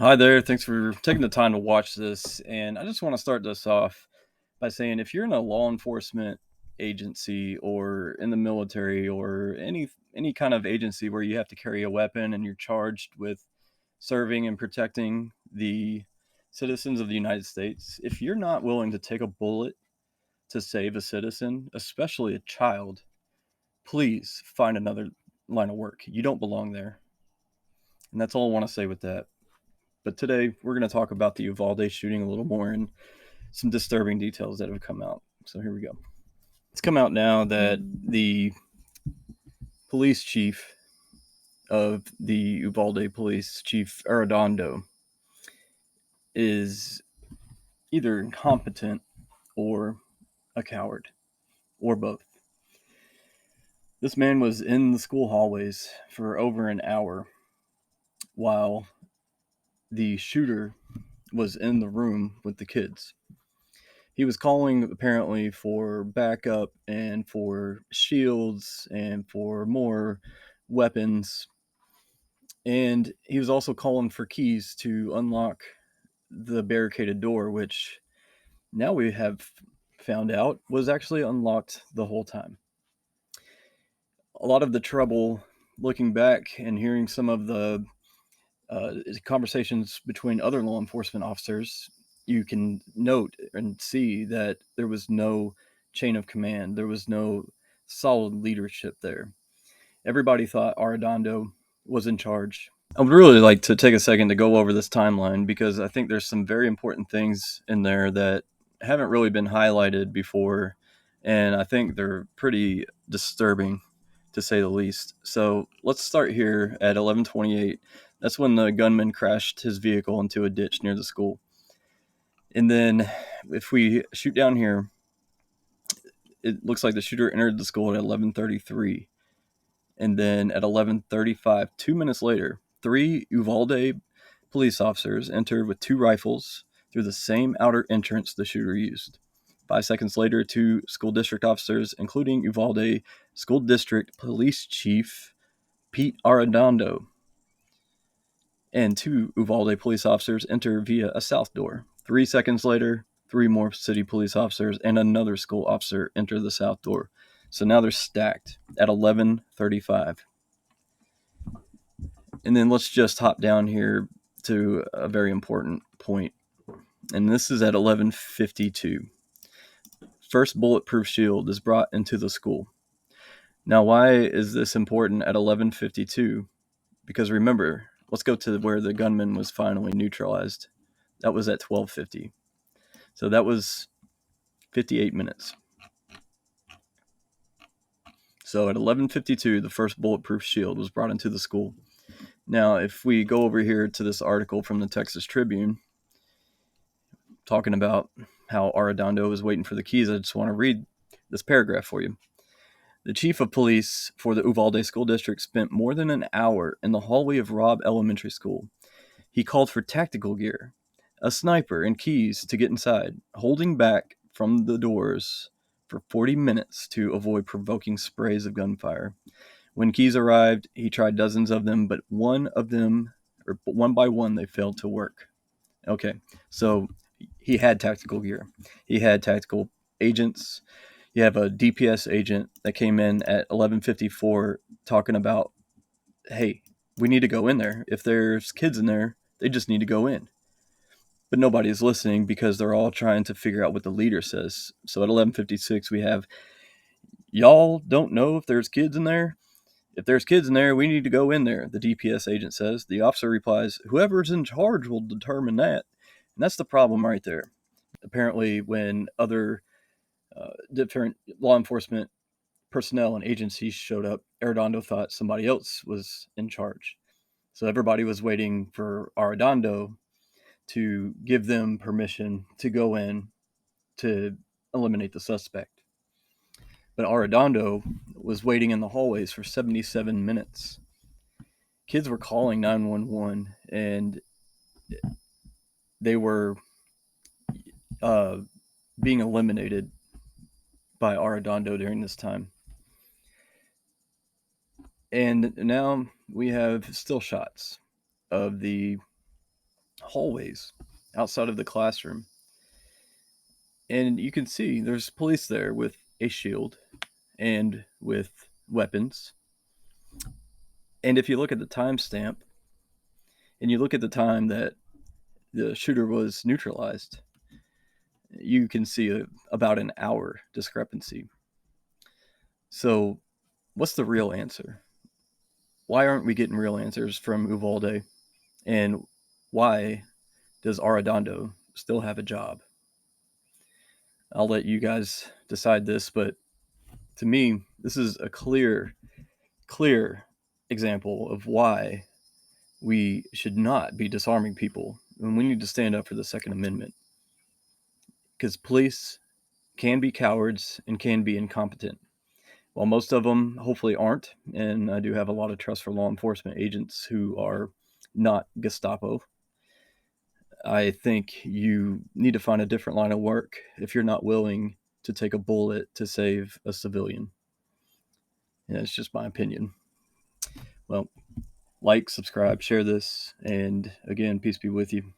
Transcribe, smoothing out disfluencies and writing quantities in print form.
Hi there. Thanks for taking the time to watch this. And I just want to start this off by saying if you're in a law enforcement agency or in the military or any kind of agency where you have to carry a weapon and you're charged with serving and protecting the citizens of the United States, if you're not willing to take a bullet to save a citizen, especially a child, please find another line of work. You don't belong there. And that's all I want to say with that. But today we're going to talk about the Uvalde shooting a little more and some disturbing details that have come out. So here we go. It's come out now that the police chief of the Uvalde police, Chief Arredondo, is either incompetent or a coward, or both. This man was in the school hallways for over an hour while the shooter was in the room with the kids. He was calling apparently for backup and for shields and for more weapons. And he was also calling for keys to unlock the barricaded door, which now we have found out was actually unlocked the whole time. A lot of the trouble looking back and hearing some of the conversations between other law enforcement officers, you can note and see that there was no chain of command. There was no solid leadership there. Everybody thought Arredondo was in charge. I would really like to take a second to go over this timeline because I think there's some very important things in there that haven't really been highlighted before, and I think they're pretty disturbing to say the least. So let's start here at 11:28. That's when the gunman crashed his vehicle into a ditch near the school. And then if we shoot down here, it looks like the shooter entered the school at 11:33. And then at 11:35, 2 minutes later, three Uvalde police officers entered with two rifles through the same outer entrance the shooter used. 5 seconds later, two school district officers, including Uvalde School District Police Chief Pete Arredondo, and two Uvalde police officers enter via a south door. 3 seconds later, three more city police officers and another school officer enter the south door. So now they're stacked at 11:35. And then let's just hop down here to a very important point. And this is at 11:52. First bulletproof shield is brought into the school. Now, why is this important at 11:52? Because remember, let's go to where the gunman was finally neutralized. That was at 12:50. So that was 58 minutes. So at 11:52, the first bulletproof shield was brought into the school. Now, if we go over here to this article from the Texas Tribune talking about how Arredondo was waiting for the keys, I just want to read this paragraph for you. The chief of police for the Uvalde School District spent more than an hour in the hallway of Robb Elementary School. He called for tactical gear, a sniper, and keys to get inside, holding back from the doors for 40 minutes to avoid provoking sprays of gunfire. When keys arrived, he tried dozens of them, but one by one, they failed to work. Okay, so he had tactical gear. He had tactical agents. You have a DPS agent that came in at 11:54 talking about, hey, we need to go in there. If there's kids in there, they just need to go in. But nobody's listening because they're all trying to figure out what the leader says. So at 11:56, we have, y'all don't know if there's kids in there? If there's kids in there, we need to go in there, the DPS agent says. The officer replies, whoever's in charge will determine that. And that's the problem right there. Apparently, when other different law enforcement personnel and agencies showed up, Arredondo thought somebody else was in charge. So everybody was waiting for Arredondo to give them permission to go in to eliminate the suspect. But Arredondo was waiting in the hallways for 77 minutes. Kids were calling 911 and they were being eliminated by Arredondo during this time. And now we have still shots of the hallways outside of the classroom. And you can see there's police there with a shield and with weapons. And if you look at the timestamp and you look at the time that the shooter was neutralized, you can see about an hour discrepancy. So, what's the real answer? Why aren't we getting real answers from Uvalde? And why does Arredondo still have a job? I'll let you guys decide this, but to me, this is a clear example of why we should not be disarming people, and we need to stand up for the Second Amendment. Because police can be cowards and can be incompetent. While most of them hopefully aren't, and I do have a lot of trust for law enforcement agents who are not Gestapo, I think you need to find a different line of work if you're not willing to take a bullet to save a civilian. And it's just my opinion. Well, like, subscribe, share this, and again, peace be with you.